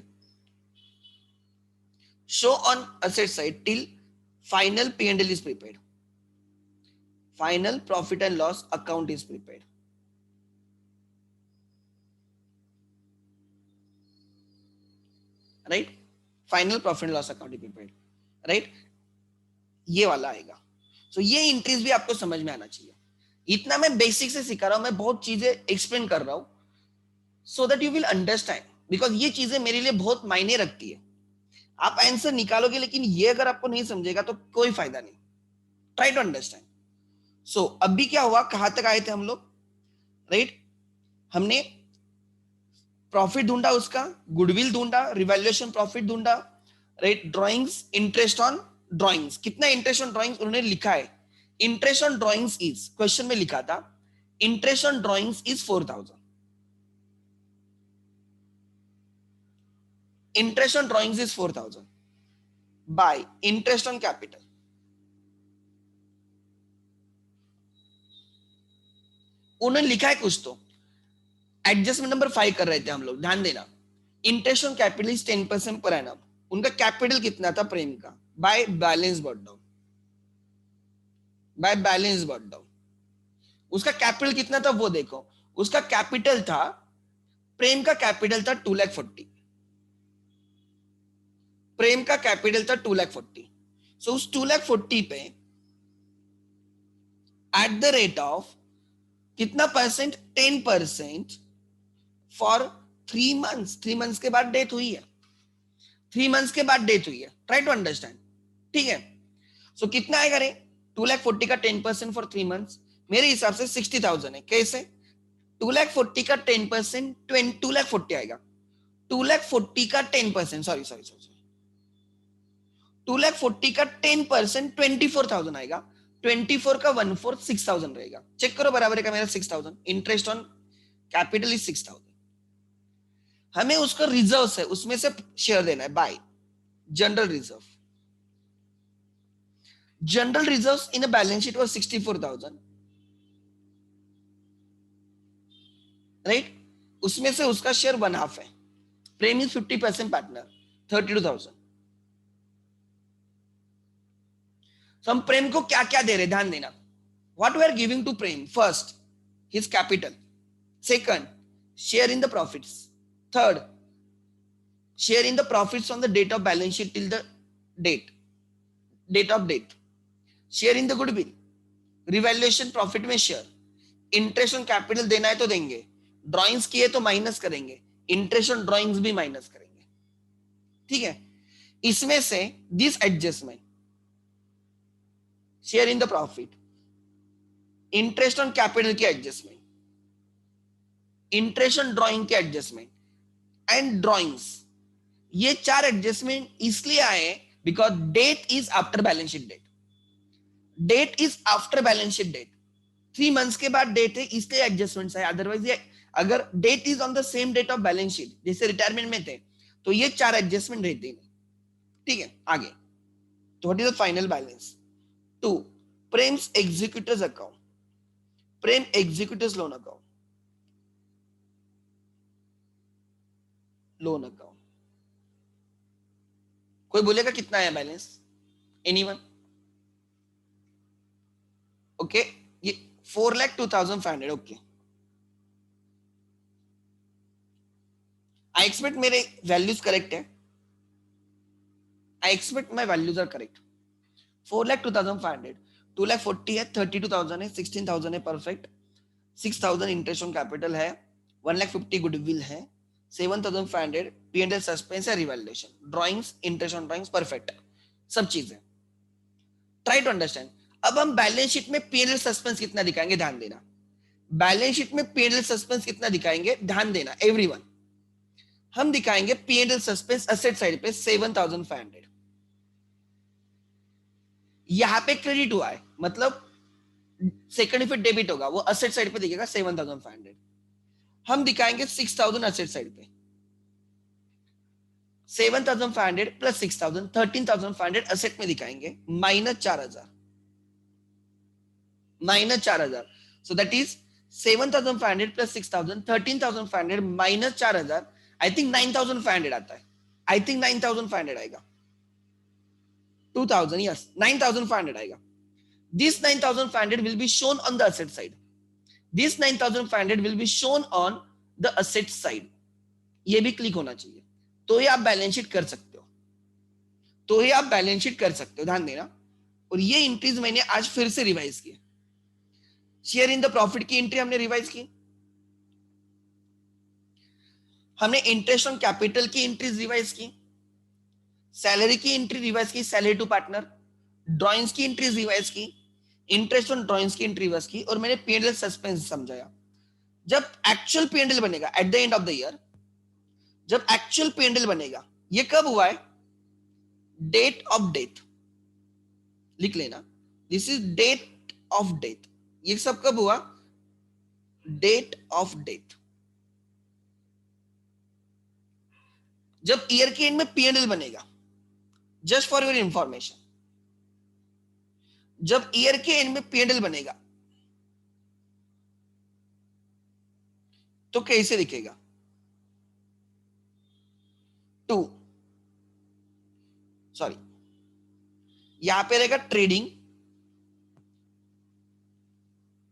Speaker 1: show on asset side till final P&L is prepared, final profit and loss account is prepared, right, final profit and loss account is prepared, right, ये वाला आएगा। so ये इंट्रीज भी आपको समझ में आना चाहिए, इतना मैं बेसिक से सिखा रहा हूं, मैं बहुत चीजें एक्सप्लेन कर रहा हूं so that you will understand, because ये चीजें मेरे लिए बहुत मायने रखती है। आप आंसर निकालोगे लेकिन ये अगर आपको नहीं समझेगा तो कोई फायदा नहीं, ट्राई टू अंडरस्टैंड। सो अभी क्या हुआ, कहां तक आए थे हम लोग, राइट, हमने प्रॉफिट ढूंढा, उसका गुडविल ढूंढा, रिवैल्यूएशन प्रॉफिट ढूंढा, right, drawings, interest on drawings, कितना इंटरेस्ट ऑन ड्राइंग्स उन्होंने लिखा है, interest on drawings is, question में लिखा था interest on drawings is 4000, interest on drawings is 4000 bye interest on capital, उन्होंने लिखा है कुछ तो, एडजस्टमेंट नंबर 5 कर रहे थे हम लोग, ध्यान देना, interest on capital is 10% per annum, उनका कैपिटल कितना था प्रेम का, by balance bot down, by balance bot down, उसका कैपिटल कितना था वो देखो, उसका कैपिटल था, प्रेम का कैपिटल था 2,40,000, प्रेम का कैपिटल था 2,40,000, सो उस 2,40,000 पे एट द रेट ऑफ कितना परसेंट, 10% फॉर 3 months, 3 months के बाद डेथ हुई है, 3 months के बाद डेथ हुई है, ट्राई टू अंडरस्टैंड, ठीक है। सो कितना आएगा रे, 2,40,000 का 10% फॉर 3 months, मेरे हिसाब से 60,000 है, कैसे, 2,40,000 का 10% 2,40,000 आएगा, 2,40,000 का 10%, सॉरी सॉरी सॉरी, 2,40,000 का 10% 24,000 आएगा, 24 का 1/4 6,000 रहेगा, चेक करो बराबर है का मेरा 6,000, इंटरेस्ट ऑन कैपिटल इज 6,000, हमें उसका रिजर्व है उसमें से शेयर देना है, bye general reserve, general reserve in a balance sheet was 64,000, right, उसमें से उसका शेयर 1/2 है, प्रेम इज 50% पार्टनर 32,000, तो हम प्रेम को क्या क्या दे रहे, ध्यान देना, what we are giving to Prem, first his capital, second share in the profits, third share in the profits on the date of balance sheet till the date of date, share in the goodwill, revaluation profit में शेयर, इंटरेस्ट ऑन कैपिटल देना है तो देंगे, ड्राइंग्स किए तो माइनस करेंगे, इंटरेस्ट ऑन ड्राइंग्स भी माइनस करेंगे, ठीक है। इसमें से this adjustment, share in the profit, interest on capital की एडजस्टमेंट, इंटरेस्ट ऑन ड्राइंग के एडजस्टमेंट एंड ड्राइंग्स, ये 4 एडजस्टमेंट इसलिए आए because date is after balance sheet date, date is after balance sheet date, 3 months के बाद डेट है इसलिए एडजस्टमेंट्स है, अदरवाइज ये अगर date is on the same date of balance sheet जैसे रिटायरमेंट में थे तो ये 4 एडजस्टमेंट रहते ही नहीं, ठीक है। आगे तो what is the final balance, 2 Prem's executors account, Prem executors loan account, loan account, कोई बोलेगा कितना है बैलेंस, एनीवन, ओके, ये 4,02,500, ओके, I expect मेरे वैल्यूज करेक्ट है, I expect my values are correct, 4,02,500, 2,40,000 है, 32,000 है, 16,000 है, परफेक्ट। 6,000 इंटरेस्ट ऑन कैपिटल है, 1,50,000 गुडविल है, 7,500 P&L सस्पेंस है, revaluation, drawings, interest on drawings, perfect, सब चीजें। Try to understand. अब हम बैलेंस शीट में P&L सस्पेंस कितना दिखाएंगे, ध्यान देना। बैलेंस शीट में P&L सस्पेंस कितना दिखाएंगे, ध्यान देना एवरीवन। हम दिखाएंगे P&L सस्पेंस असेट साइड पे 7,500। यहां पे क्रेडिट हुआ है, मतलब सेकंड इफेक्ट डेबिट होगा, वो असेट साइड पे दिखेगा 7,500। हम दिखाएंगे 6,000 असेट साइड पे, 7,500 प्लस 6,000, 13,500 असेट में दिखाएंगे, -4,000, -4,000। So that is 7,500 plus 6,000, 13,500 -4,000। I think 9,500 आता है, आई थिंक 9,500 आएगा, 2,000, यस 9,500 आएगा। This 9,500 will be shown on the asset side. This 9,500 will be shown on the asset side. ये भी क्लिक होना चाहिए, तो ही आप बैलेंस शीट कर सकते हो, तो ही आप बैलेंस शीट कर सकते हो, ध्यान देना। और ये एंट्रीज मैंने आज फिर से रिवाइज की। शेयर इन द प्रॉफिट की एंट्री हमने रिवाइज की, हमने इंटरेस्ट ऑन कैपिटल की एंट्रीज रिवाइज की, सैलरी की एंट्री रिवाइज की, सैलरी टू पार्टनर, ड्रॉइंग्स की एंट्रीज रिवाइज की, इंटरेस्ट ऑन ड्रॉइंग्स की एंट्री रिवाइज की, और मैंने P&L सस्पेंस समझाया। जब एक्चुअल P&L बनेगा at the end of the year, जब एक्चुअल P&L बनेगा, ये कब हुआ है, डेट ऑफ डेथ लिख लेना, this is date of death. ये सब कब हुआ, डेट ऑफ डेथ। जब ईयर के एंड में P&L बनेगा, जस्ट फॉर योर इंफॉर्मेशन, जब ईयर के एंड में P&L बनेगा तो कैसे दिखेगा, 2, सॉरी, यहां पे रहेगा trading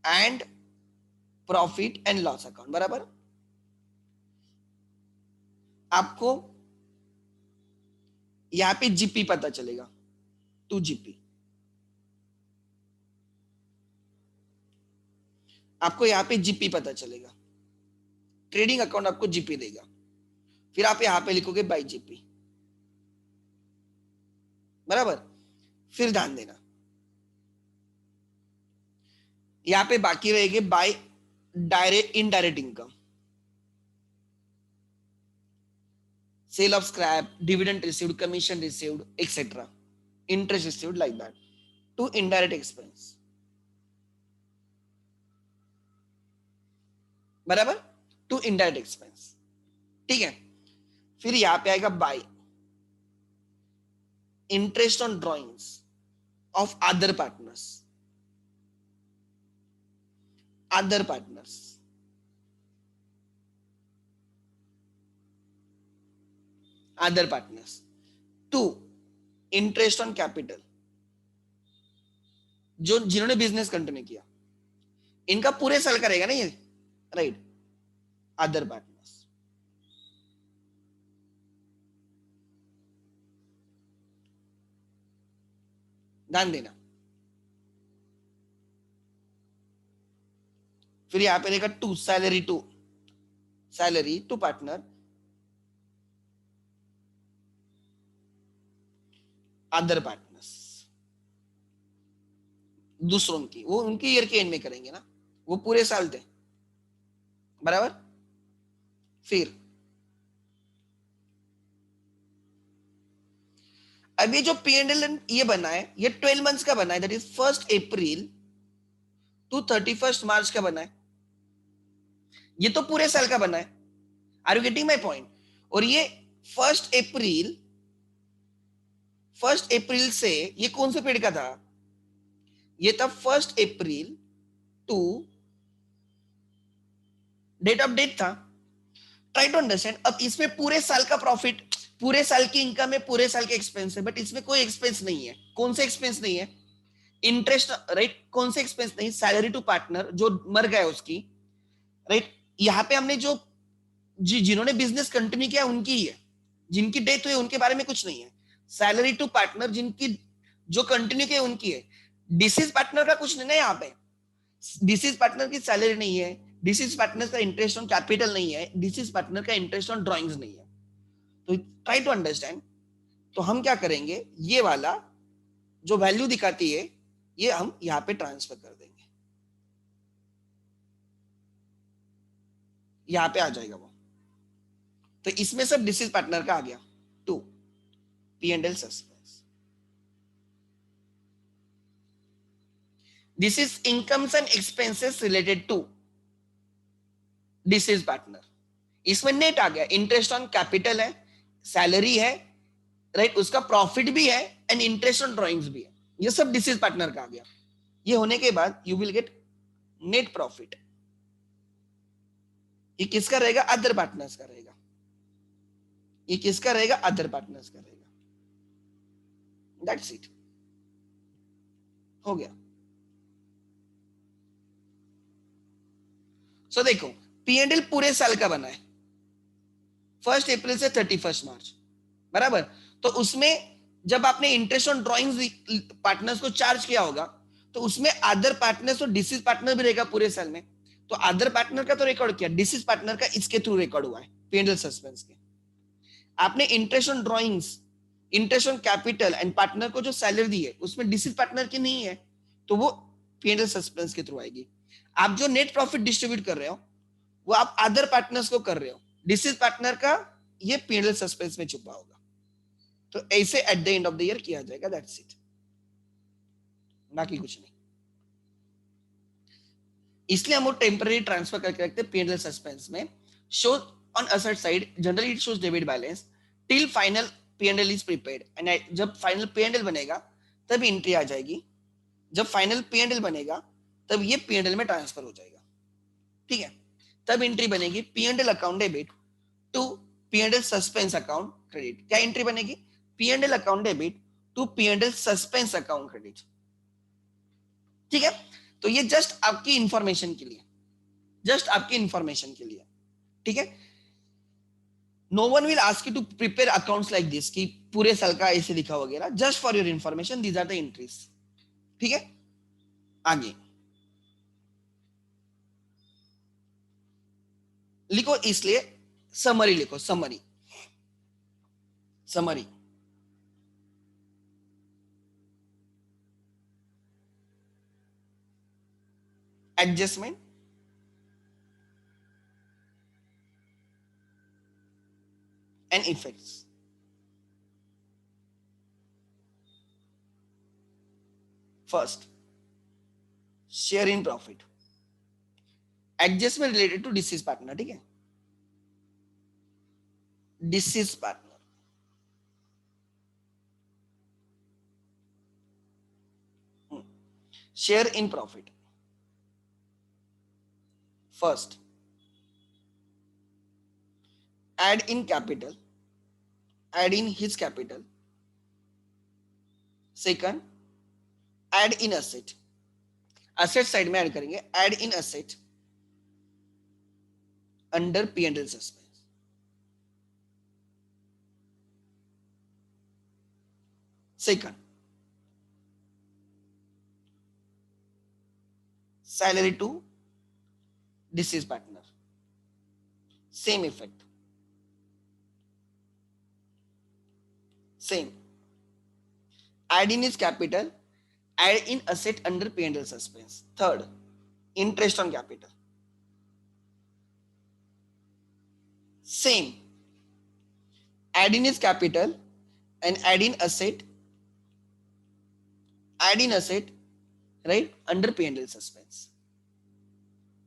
Speaker 1: and profit and loss account, बराबर। आपको यहां पे जीपी पता चलेगा, 2 जीपी, आपको यहां पे जीपी पता चलेगा, ट्रेडिंग अकाउंट आपको जीपी देगा, फिर आप यहां पे लिखोगे बाय जीपी, बराबर। फिर ध्यान देना, यहां पे बाकी रहेगी by direct indirect income, sale of scrap, dividend received, commission received, etcetera, interest received, like that, to indirect expense, बराबर, टू इनडायरेक्ट एक्सपेंस, ठीक है। फिर यहां पे आएगा by interest on drawings of other partners, other partners, other partners, 2 interest on capital, जो जिन्होंने बिजनेस कंटिन्यू किया, इनका पूरे साल का रहेगा ना ये, राइट, अदर पार्टनर्स। ध्यान देना, फिर यहां पे रहेगा 2 salary to, salary to partner, other partners, दूसरों की, वो उनके ईयर के एंड में करेंगे ना, वो पूरे साल थे, बराबर। फिर अब ये जो P&L ये बना है, ये 12 मंथ्स का बना है, दैट इज 1 अप्रैल टू 31 मार्च का बना है, ये तो पूरे साल का बना है, are you getting my point. और ये 1 अप्रैल से ये कौन से पीरियड का था, ये था 1 April to date of date था। Try to understand. अब इसमें पूरे साल का प्रॉफिट, पूरे साल की इनकम है, पूरे साल के एक्सपेंस है, बट इसमें कोई एक्सपेंस नहीं है। कौन से एक्सपेंस नहीं है, इंटरेस्ट, राइट, कौन से एक्सपेंस नहीं, सैलरी टू पार्टनर जो मर गया उसकी, राइट। यहाँ पे हमने जो जिन्होंने बिजनेस कंटिन्यू किया उनकी ही है, जिनकी डेथ हुई उनके बारे में कुछ नहीं है। सैलरी टू पार्टनर जिनकी जो कंटिन्यू किए उनकी है। डिसीज पार्टनर का कुछ नहीं है यहाँ पे, डिसीज पार्टनर की सैलरी नहीं है, डिसीज पार्टनर का इंटरेस्ट ऑन कैपिटल नहीं है, डिसीज पार्टनर का इंटरेस्ट ऑन ड्राइंग्स नहीं है। तो ट्राई टू अंडरस्टैंड। तो हम क्या करेंगे, ये वाला जो वैल्यू दिखाती है ये हम यहाँ पे ट्रांसफर कर देंगे, यहाँ पे आ जाएगा वो। तो इसमें सब डिसीज पार्टनर का आ गया। 2 P and L suspense, this is incomes and expenses related to deceased partner. इसमें नेट आ गया, इंटरेस्ट ऑन कैपिटल है, सैलरी है, राइट, उसका प्रॉफिट भी है एंड इंटरेस्ट ऑन ड्रॉइंग्स भी है, ये सब डिसीज पार्टनर का आ गया। ये होने के बाद you will get net profit. ये किसका रहेगा, अदर पार्टनर्स का रहेगा। ये किसका रहेगा, अदर पार्टनर्स का रहेगा। दैट्स इट, हो गया। सो देखो, पी एंड एल पूरे साल का बना है, 1 अप्रैल से 31 मार्च, बराबर। तो उसमें जब आपने इंटरेस्ट ऑन ड्रॉइंग्स पार्टनर्स को चार्ज किया होगा, तो उसमें अदर पार्टनर्स और डिसीज पार्टनर भी रहेगा पूरे साल में। तो अदर पार्टनर का तो रिकॉर्ड किया, डिसीज पार्टनर का इसके थ्रू रिकॉर्ड हुआ है, पी एंड एल सस्पेंस के। आपने interest on drawings, interest on capital and partner को जो सैलरी दी है उसमें डिसीज पार्टनर की नहीं है, तो वो पी एंड एल सस्पेंस के थ्रू आएगी। आप जो नेट प्रॉफिट डिस्ट्रीब्यूट कर रहे हो वो आप अदर पार्टनर्स को कर रहे हो, डिसीज पार्टनर का ये पी एंड एल सस्पेंस में छुपा होगा। तो ऐसे at the end of the year किया जाएगा, दैट्स इट, बाकी कुछ नहीं। इसलिए हम वो टेम्पररी ट्रांसफर करके रखते हैं पी एंड एल सस्पेंस में। Show on asset side generally it shows debit balance till final P and L is prepared, and जब फाइनल पी एंड एल बनेगा तब एंट्री आ जाएगी। जब फाइनल पी एंड एल बनेगा तब ये पी एंड एल में ट्रांसफर हो जाएगा, ठीक है। तब एंट्री बनेगी P and L account debit to P and L suspense account credit. क्या एंट्री बनेगी, P and L account debit to P and L suspense account credit, ठीक है। तो ये जस्ट आपकी इंफॉर्मेशन के लिए, जस्ट आपकी इंफॉर्मेशन के लिए, ठीक है। No one will ask you to prepare accounts like this कि पूरे साल का ऐसे लिखा वगैरह, just for your information these are the entries, ठीक है। आगे लिखो, इसलिए समरी लिखो, summary, summary. Adjustment, and effects. First, share in profit, adjustment related to deceased partner, ठीक है, deceased partner. Share in profit, first add in capital, add in his capital, second add in asset, asset side में ऐड करेंगे, add in asset under P&L suspense, second salary to deceased partner, same effect, same, add in his capital, add in asset under P&L suspense, third interest on capital, same, add in his capital and add in asset, right, under P&L suspense.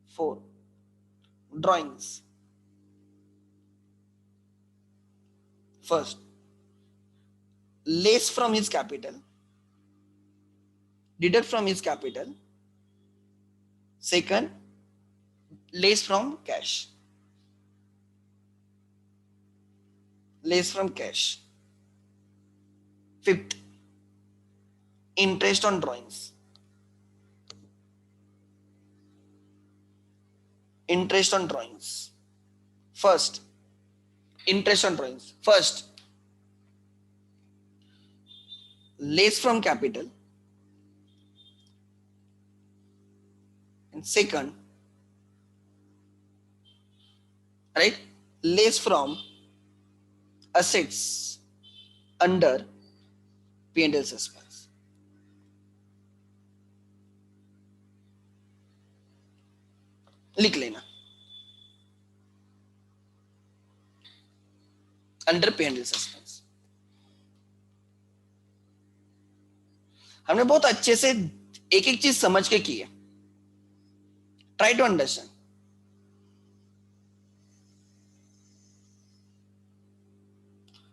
Speaker 1: 4 drawings, first less from his capital, deduct from his capital, second less from cash, less from cash, fifth interest on drawings, interest on drawings, first interest on drawings, first less from capital, and second, right, less from assets under P&L suspense. लिख लेना अंडर P&L सस्पेंस। हमने बहुत अच्छे से एक एक चीज समझ के की है। Try to understand.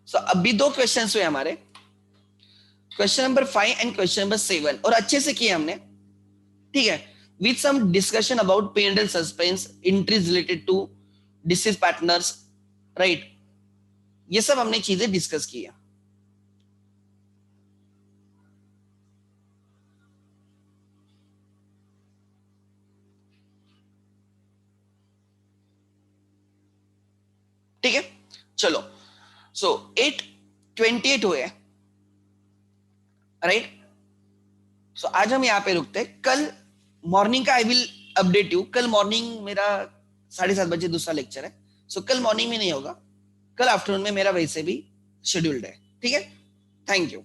Speaker 1: सो अभी दो क्वेश्चंस हुए हमारे, question number 5 and question number 7, और अच्छे से किए हमने, ठीक है, with some discussion about P&L suspense, entries related to deceased partners, right, ये सब हमने चीजें डिस्कस की है। ठीक है, चलो, सो 8:28 हुए, राइट। सो आज हम यहाँ पे रुकते हैं। कल मॉर्निंग का आई विल अपडेट यू। कल मॉर्निंग मेरा 7:30 बजे दूसरा लेक्चर है, सो कल मॉर्निंग में नहीं होगा, कल आफ्टरनून में मेरा वैसे भी शेड्यूल्ड है। ठीक है, थैंक यू।